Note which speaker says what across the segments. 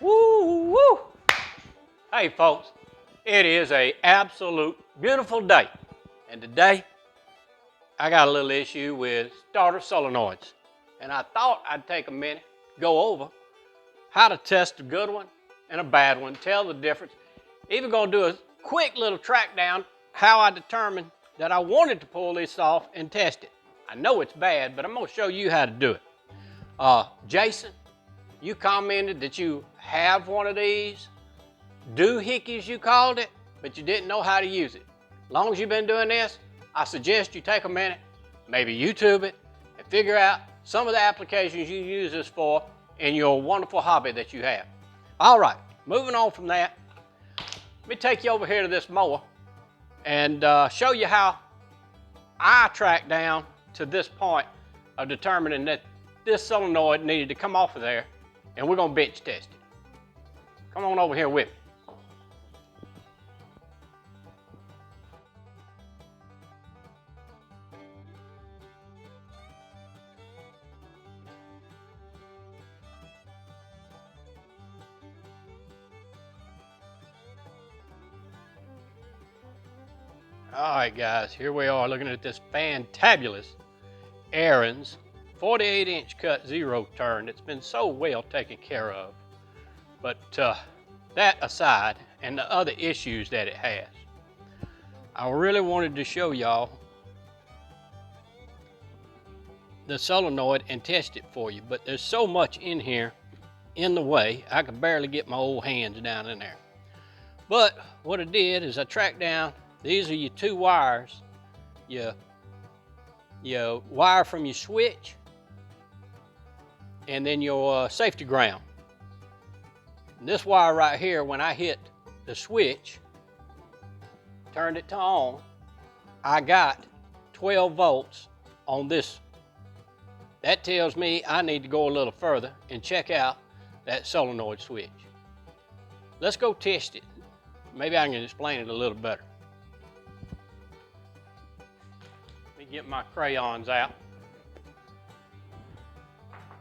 Speaker 1: Woo, woo. Hey folks, it is an absolute beautiful day. And today, I got a little issue with starter solenoids. And I thought I'd take a minute, go over how to test a good one and a bad one, tell the difference. Even gonna do a quick little track down how I determined that I wanted to pull this off and test it. I know it's bad, but I'm gonna show you how to do it. Jason, you commented that you have one of these doohickeys, you called it, but you didn't know how to use it. As long as you've been doing this, I suggest you take a minute, maybe YouTube it, and figure out some of the applications you use this for in your wonderful hobby that you have. All right, moving on from that, let me take you over here to this mower and show you how I tracked down to this point of determining that this solenoid needed to come off of there, and we're gonna bench test it. Come on over here with me. All right, guys, here we are looking at this fantabulous Aaron's 48-inch cut zero turn. It's been so well taken care of. But that aside, and the other issues that it has, I really wanted to show y'all the solenoid and test it for you. But there's so much in here in the way, I could barely get my old hands down in there. But what I did is I tracked down, these are your two wires, your wire from your switch, and then your safety ground. And this wire right here, when I hit the switch, turned it to on, I got 12 volts on this. That tells me I need to go a little further and check out that solenoid switch. Let's go test it. Maybe I can explain it a little better. Let me get my crayons out.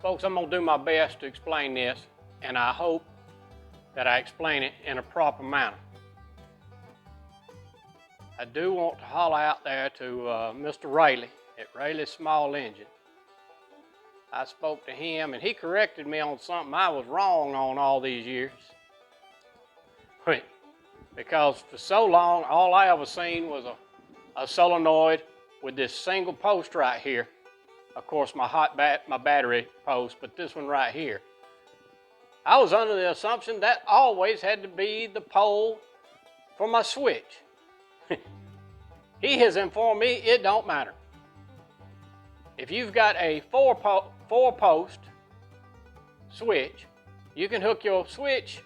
Speaker 1: Folks, I'm gonna do my best to explain this, and I hope that I explain it in a proper manner. I do want to holler out there to Mr. Rayleigh at Rayleigh's Small Engine. I spoke to him and he corrected me on something I was wrong on all these years. Because for so long, all I ever seen was a solenoid with this single post right here. Of course, my battery post, but this one right here. I was under the assumption that always had to be the pole for my switch. He has informed me it don't matter. If you've got a four post switch, you can hook your switch,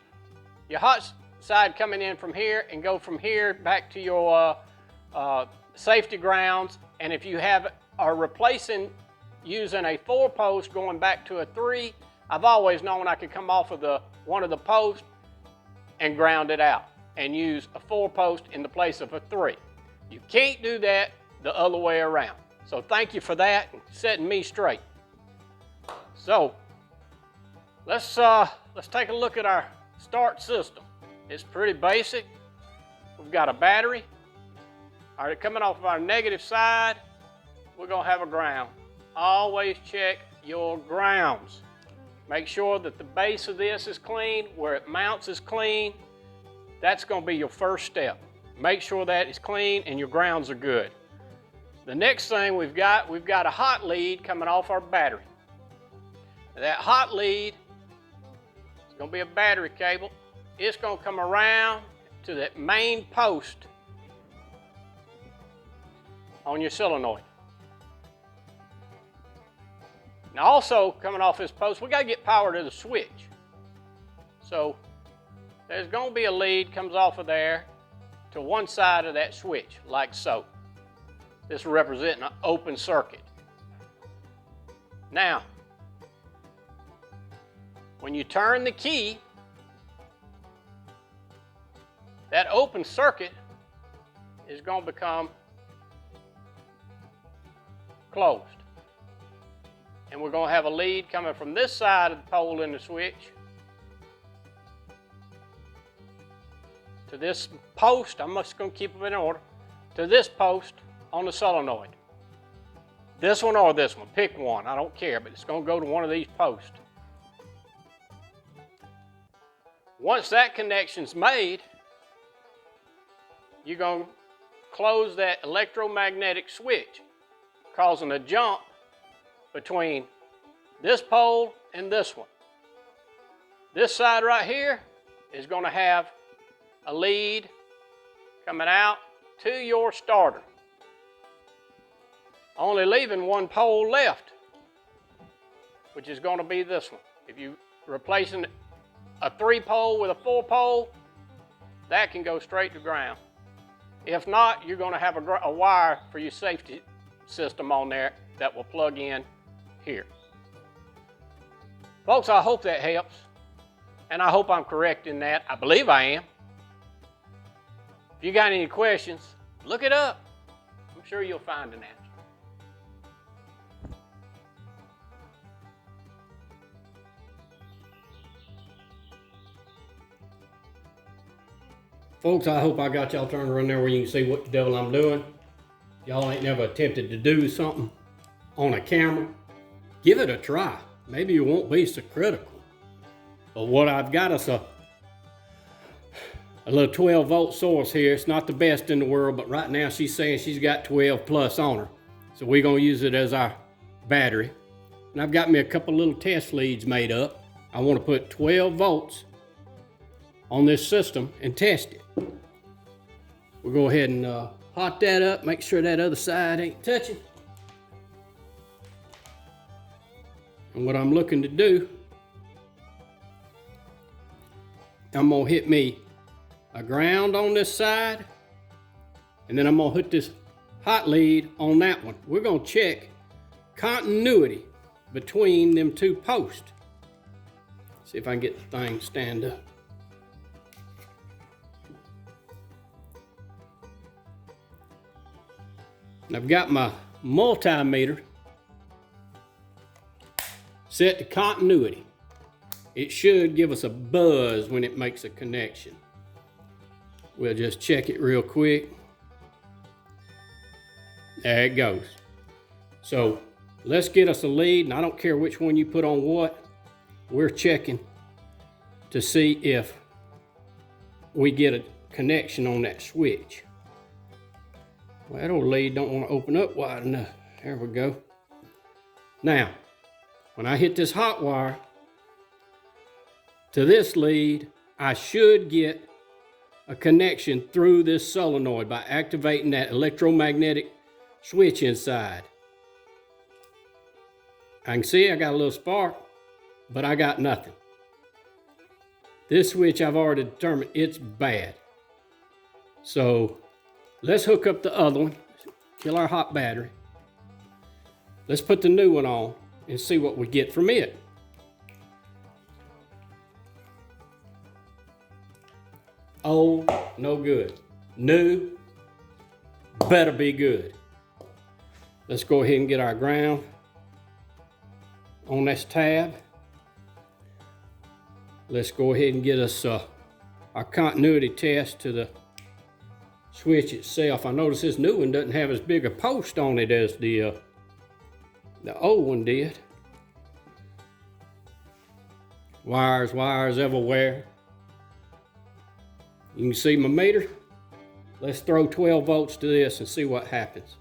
Speaker 1: your hot side coming in from here, and go from here back to your safety grounds. And if you are replacing using a 4 post going back to a 3, I've always known I could come off of one of the posts and ground it out and use a 4 post in the place of a 3. You can't do that the other way around. So thank you for that and setting me straight. So let's take a look at our start system. It's pretty basic. We've got a battery. All right, coming off of our negative side, we're gonna have a ground. Always check your grounds. Make sure that the base of this is clean, where it mounts is clean. That's gonna be your first step. Make sure that is clean and your grounds are good. The next thing we've got a hot lead coming off our battery. That hot lead is gonna be a battery cable. It's gonna come around to that main post on your solenoid. Now also coming off this post, we gotta get power to the switch. So there's gonna be a lead comes off of there to one side of that switch, like so. This is representing an open circuit. Now, when you turn the key, that open circuit is gonna become closed. And we're going to have a lead coming from this side of the pole in the switch to this post. I'm just going to keep them in order. To this post on the solenoid. This one or this one, pick one, I don't care, but it's going to go to one of these posts. Once that connection's made, you're going to close that electromagnetic switch, causing a jump between this pole and this one. This side right here is going to have a lead coming out to your starter, only leaving one pole left, which is going to be this one. If you're replacing a 3-pole with a 4-pole, that can go straight to ground. If not, you're going to have a wire for your safety system on there that will plug in here. Folks, I hope that helps, and I hope I'm correct in that. I believe I am. If you got any questions, look it up. I'm sure you'll find an answer. Folks, I hope I got y'all turned around there where you can see what the devil I'm doing. Y'all ain't never attempted to do something on a camera. Give it a try. Maybe you won't be so critical. But what I've got is a little 12-volt source here. It's not the best in the world, but right now she's saying she's got 12 plus on her. So we're gonna use it as our battery. And I've got me a couple little test leads made up. I wanna put 12 volts on this system and test it. We'll go ahead and hot that up, make sure that other side ain't touching. And what I'm looking to do, I'm gonna hit me a ground on this side, and then I'm gonna hit this hot lead on that one. We're gonna check continuity between them two posts. See if I can get the thing to stand up. And I've got my multimeter set to continuity. It should give us a buzz when it makes a connection. We'll just check it real quick. There it goes. So let's get us a lead, and I don't care which one you put on what. We're checking to see if we get a connection on that switch. Well, that old lead don't want to open up wide enough. There we go. Now, when I hit this hot wire to this lead, I should get a connection through this solenoid by activating that electromagnetic switch inside. I can see I got a little spark, but I got nothing. This switch I've already determined it's bad. So let's hook up the other one, kill our hot battery. Let's put the new one on and see what we get from it. Old, no good. New, better be good. Let's go ahead and get our ground on this tab. Let's go ahead and get us our continuity test to the switch itself. I notice this new one doesn't have as big a post on it as the old one did. Wires everywhere. You can see my meter. Let's throw 12 volts to this and see what happens.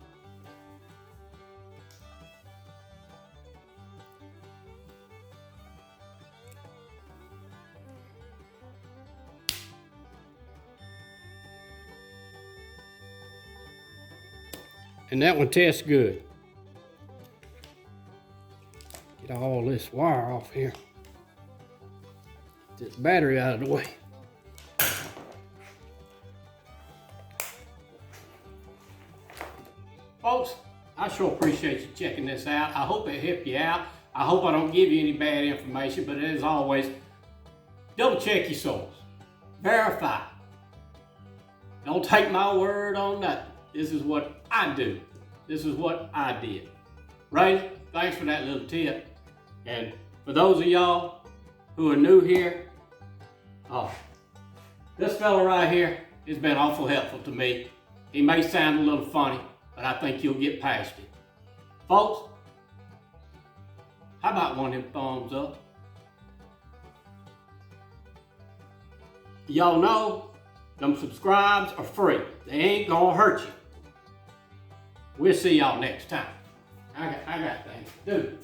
Speaker 1: And that one tests good. Get all this wire off here. Get this battery out of the way. Folks, I sure appreciate you checking this out. I hope it helped you out. I hope I don't give you any bad information, but as always, double check your source. Verify. Don't take my word on nothing. This is what I do. This is what I did. Ray, thanks for that little tip. And for those of y'all who are new here, This fella right here has been awful helpful to me. He may sound a little funny, but I think you'll get past it. Folks, how about one of them thumbs up? Y'all know them subscribes are free. They ain't gonna hurt you. We'll see y'all next time. I got things to do.